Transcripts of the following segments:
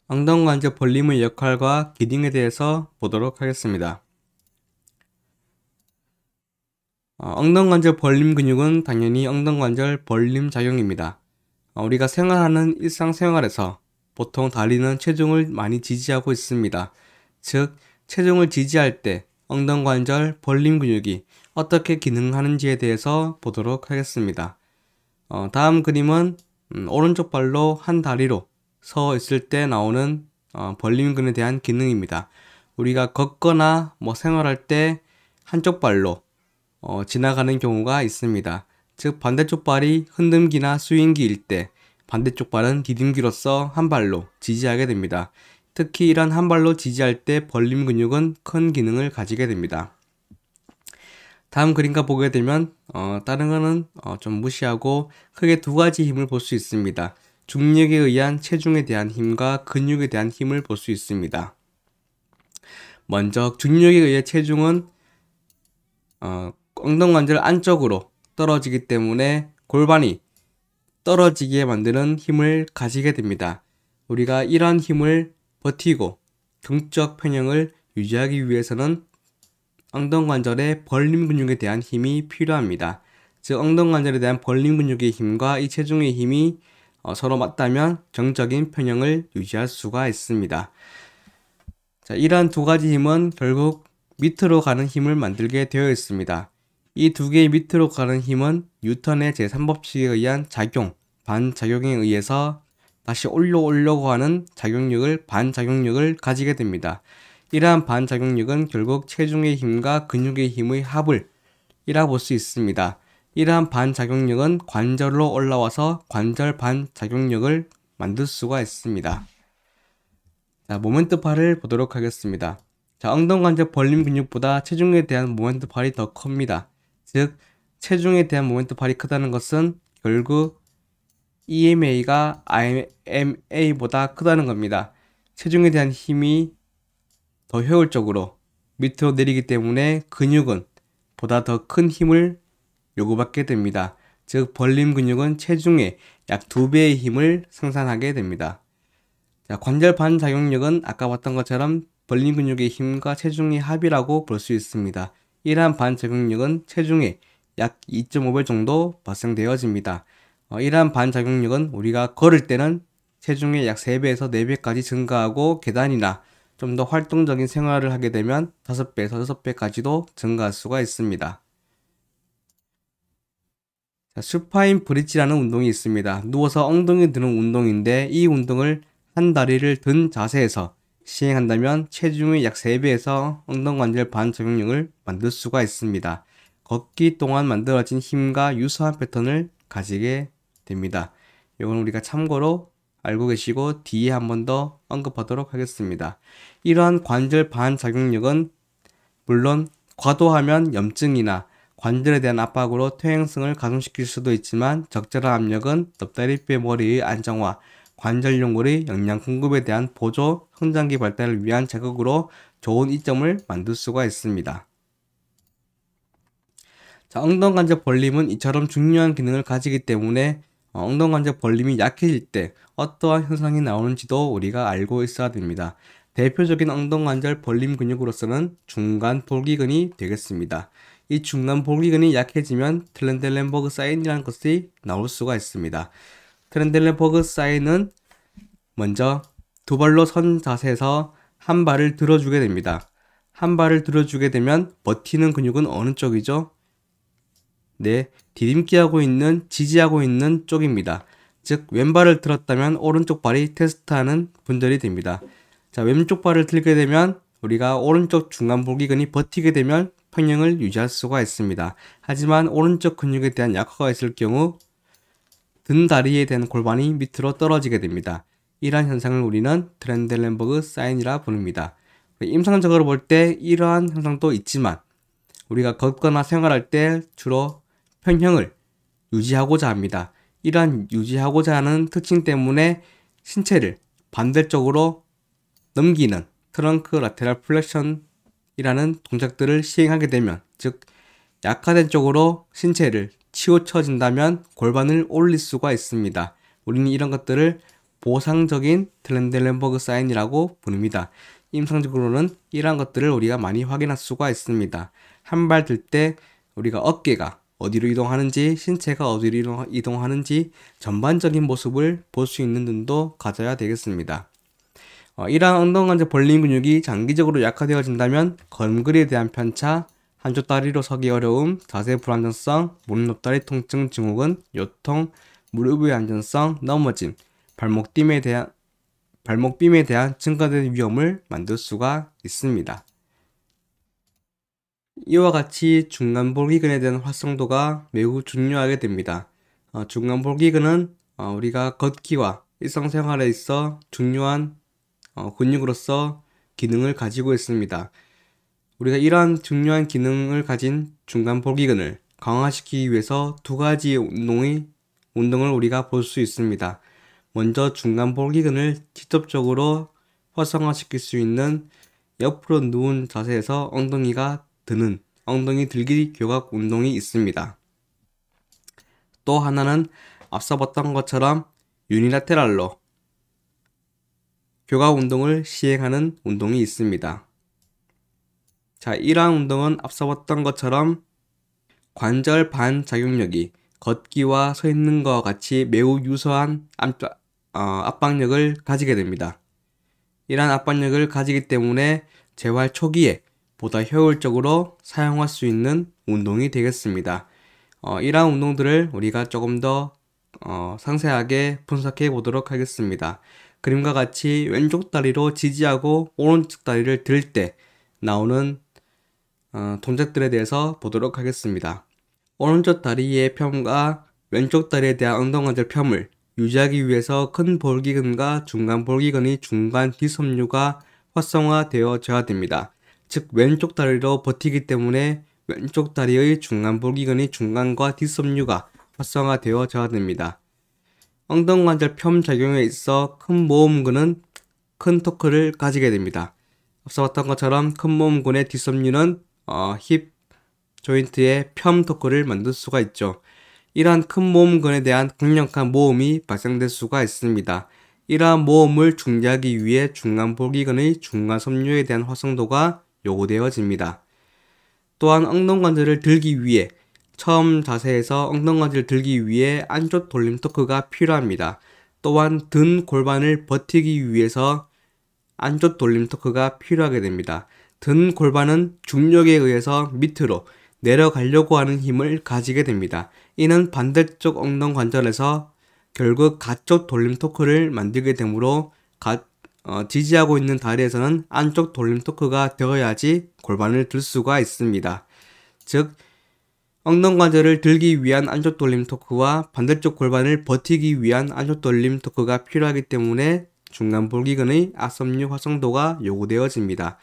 엉덩관절 벌림의 역할과 기능에 대해서 보도록 하겠습니다. 엉덩관절 벌림 근육은 당연히 엉덩관절 벌림 작용입니다. 우리가 생활하는 일상생활에서 보통 다리는 체중을 많이 지지하고 있습니다. 즉, 체중을 지지할 때 엉덩관절 벌림 근육이 어떻게 기능하는지에 대해서 보도록 하겠습니다. 다음 그림은 오른쪽 발로 한 다리로 서 있을 때 나오는 벌림 근에 대한 기능입니다. 우리가 걷거나 생활할 때 한쪽 발로 지나가는 경우가 있습니다. 즉 반대쪽 발이 흔들기나 스윙기일 때 반대쪽 발은 디딤기로서 한 발로 지지하게 됩니다. 특히 이런 한 발로 지지할 때 벌림 근육은 큰 기능을 가지게 됩니다. 다음 그림과 보게 되면 다른 거는 좀 무시하고 크게 두 가지 힘을 볼 수 있습니다. 중력에 의한 체중에 대한 힘과 근육에 대한 힘을 볼 수 있습니다. 먼저 중력에 의해 체중은 엉덩관절 안쪽으로 떨어지기 때문에 골반이 떨어지게 만드는 힘을 가지게 됩니다. 우리가 이러한 힘을 버티고 경적 평형을 유지하기 위해서는 엉덩관절의 벌림 근육에 대한 힘이 필요합니다. 즉 엉덩관절에 대한 벌림 근육의 힘과 이 체중의 힘이 서로 맞다면 정적인 평형을 유지할 수가 있습니다. 자, 이러한 두 가지 힘은 결국 밑으로 가는 힘을 만들게 되어 있습니다. 이 두 개의 밑으로 가는 힘은 뉴턴의 제3법칙에 의한 작용, 반작용에 의해서 다시 올라오려고 하는 작용력을, 반작용력을 가지게 됩니다. 이러한 반작용력은 결국 체중의 힘과 근육의 힘의 합을 이라 볼 수 있습니다. 이러한 반작용력은 관절로 올라와서 관절 반작용력을 만들 수가 있습니다. 자, 모멘트 팔을 보도록 하겠습니다. 자, 엉덩관절 벌림 근육보다 체중에 대한 모멘트 팔이 더 큽니다. 즉, 체중에 대한 모멘트 팔이 크다는 것은 결국 EMA가 IMA보다 크다는 겁니다. 체중에 대한 힘이 더 효율적으로 밑으로 내리기 때문에 근육은 보다 더 큰 힘을 요구받게 됩니다. 즉 벌림 근육은 체중의 약 2배의 힘을 생산하게 됩니다. 자, 관절 반작용력은 아까 봤던 것처럼 벌림 근육의 힘과 체중의 합이라고 볼 수 있습니다. 이러한 반작용력은 체중의 약 2.5배 정도 발생되어집니다. 이러한 반작용력은 우리가 걸을 때는 체중의 약 3배에서 4배까지 증가하고 계단이나 좀 더 활동적인 생활을 하게 되면 5배에서 6배까지도 증가할 수가 있습니다. 자, 수파인 브릿지라는 운동이 있습니다. 누워서 엉덩이 드는 운동인데 이 운동을 한 다리를 든 자세에서 시행한다면 체중의 약 3배에서 엉덩관절 반작용력을 만들 수가 있습니다. 걷기 동안 만들어진 힘과 유사한 패턴을 가지게 됩니다. 이건 우리가 참고로 알고 계시고 뒤에 한 번 더 언급하도록 하겠습니다. 이러한 관절 반작용력은 물론 과도하면 염증이나 관절에 대한 압박으로 퇴행성을 가중시킬 수도 있지만 적절한 압력은 넙다리뼈 머리의 안정화, 관절 연골의 영양 공급에 대한 보조, 성장기 발달을 위한 자극으로 좋은 이점을 만들 수가 있습니다. 자, 엉덩관절 벌림은 이처럼 중요한 기능을 가지기 때문에 엉덩관절 벌림이 약해질 때 어떠한 현상이 나오는지도 우리가 알고 있어야 됩니다. 대표적인 엉덩관절 벌림 근육으로서는 중간 볼기근이 되겠습니다. 이 중간 볼기근이 약해지면 트렌델렌버그 사인이라는 것이 나올 수가 있습니다. 트렌델렌버그 사인은 먼저 두 발로 선 자세에서 한 발을 들어주게 됩니다. 한 발을 들어주게 되면 버티는 근육은 어느 쪽이죠? 네, 디딤기하고 있는, 지지하고 있는 쪽입니다. 즉 왼발을 들었다면 오른쪽 발이 테스트하는 분절이 됩니다. 자, 왼쪽 발을 들게 되면 우리가 오른쪽 중간 볼기근이 버티게 되면 평형을 유지할 수가 있습니다. 하지만 오른쪽 근육에 대한 약화가 있을 경우 든 다리에 대한 골반이 밑으로 떨어지게 됩니다. 이러한 현상을 우리는 트렌델렌버그 사인이라 부릅니다. 임상적으로 볼 때 이러한 현상도 있지만 우리가 걷거나 생활할 때 주로 평형을 유지하고자 합니다. 이러한 유지하고자 하는 특징 때문에 신체를 반대쪽으로 넘기는 트렁크 라테랄 플렉션이라는 동작들을 시행하게 되면, 즉 약화된 쪽으로 신체를 치우쳐진다면 골반을 올릴 수가 있습니다. 우리는 이런 것들을 보상적인 트렌델렌버그 사인이라고 부릅니다. 임상적으로는 이러한 것들을 우리가 많이 확인할 수가 있습니다. 한 발 들 때 우리가 어깨가 어디로 이동하는지, 신체가 어디로 이동하는지 전반적인 모습을 볼 수 있는 눈도 가져야 되겠습니다. 이러한 엉덩이관절 벌림 근육이 장기적으로 약화되어진다면 걸음걸이에 대한 편차, 한쪽 다리로 서기 어려움, 자세 불안정성, 무릎 높다리 통증 증후군, 요통, 무릎의 안전성, 넘어짐, 발목빔에 대한 증가되는 위험을 만들 수가 있습니다. 이와 같이 중간볼기근에 대한 활성도가 매우 중요하게 됩니다. 중간볼기근은 우리가 걷기와 일상생활에 있어 중요한 근육으로서 기능을 가지고 있습니다. 우리가 이러한 중요한 기능을 가진 중간볼기근을 강화시키기 위해서 두 가지 운동을 우리가 볼 수 있습니다. 먼저 중간볼기근을 직접적으로 활성화시킬 수 있는 옆으로 누운 자세에서 엉덩이가 드는 엉덩이 들기 교각 운동이 있습니다. 또 하나는 앞서 봤던 것처럼 유니라테랄로 교각 운동을 시행하는 운동이 있습니다. 자, 이러한 운동은 앞서 봤던 것처럼 관절 반작용력이 걷기와 서 있는 것과 같이 매우 유사한 압박력을 가지게 됩니다. 이러한 압박력을 가지기 때문에 재활 초기에 보다 효율적으로 사용할 수 있는 운동이 되겠습니다. 이러한 운동들을 우리가 조금 더 상세하게 분석해 보도록 하겠습니다. 그림과 같이 왼쪽 다리로 지지하고 오른쪽 다리를 들 때 나오는 동작들에 대해서 보도록 하겠습니다. 오른쪽 다리의 펴과 왼쪽 다리에 대한 엉덩이관절 펴을 유지하기 위해서 큰 볼기근과 중간 볼기근의 중간 뒤섬유가 활성화되어져야 됩니다. 즉 왼쪽 다리로 버티기 때문에 왼쪽 다리의 중간 볼기근의 중간과 뒷섬유가 활성화되어져야 됩니다. 엉덩이관절 펴 작용에 있어 큰 모음근은 큰 토크를 가지게 됩니다. 앞서 봤던 것처럼 큰 모음근의 뒷섬유는 힙 조인트의 펴 토크를 만들 수가 있죠. 이러한 큰 모음근에 대한 강력한 모음이 발생될 수가 있습니다. 이러한 모음을 중지하기 위해 중간 볼기근의 중간 섬유에 대한 활성도가 요구되어집니다. 또한 엉덩이관절을 들기 위해 처음 자세에서 엉덩이관절을 들기 위해 안쪽 돌림 토크가 필요합니다. 또한 든 골반을 버티기 위해서 안쪽 돌림 토크가 필요하게 됩니다. 든 골반은 중력에 의해서 밑으로 내려가려고 하는 힘을 가지게 됩니다. 이는 반대쪽 엉덩이관절에서 결국 가쪽 돌림 토크를 만들게 되므로 지지하고 있는 다리에서는 안쪽 돌림 토크가 되어야지 골반을 들 수가 있습니다. 즉 엉덩이관절을 들기 위한 안쪽 돌림 토크와 반대쪽 골반을 버티기 위한 안쪽 돌림 토크가 필요하기 때문에 중간 볼기근의 앞섬유 활성도가 요구되어집니다.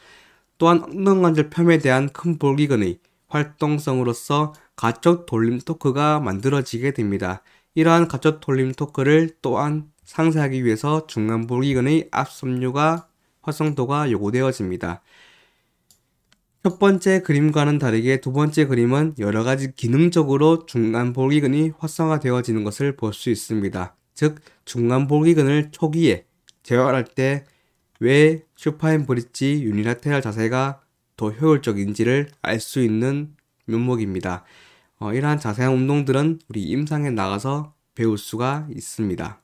또한 엉덩이관절 펴에 대한 큰 볼기근의 활동성으로서 가쪽 돌림 토크가 만들어지게 됩니다. 이러한 가쪽 돌림 토크를 또한 상쇄하기 위해서 중간 볼기근의 앞섬유가 활성도가 요구되어집니다. 첫 번째 그림과는 다르게 두 번째 그림은 여러가지 기능적으로 중간 볼기근이 활성화되어지는 것을 볼 수 있습니다. 즉 중간 볼기근을 초기에 재활할 때 왜 슈파인 브릿지 유니라테랄 자세가 더 효율적인지를 알 수 있는 면목입니다. 이러한 자세한 운동들은 우리 임상에 나가서 배울 수가 있습니다.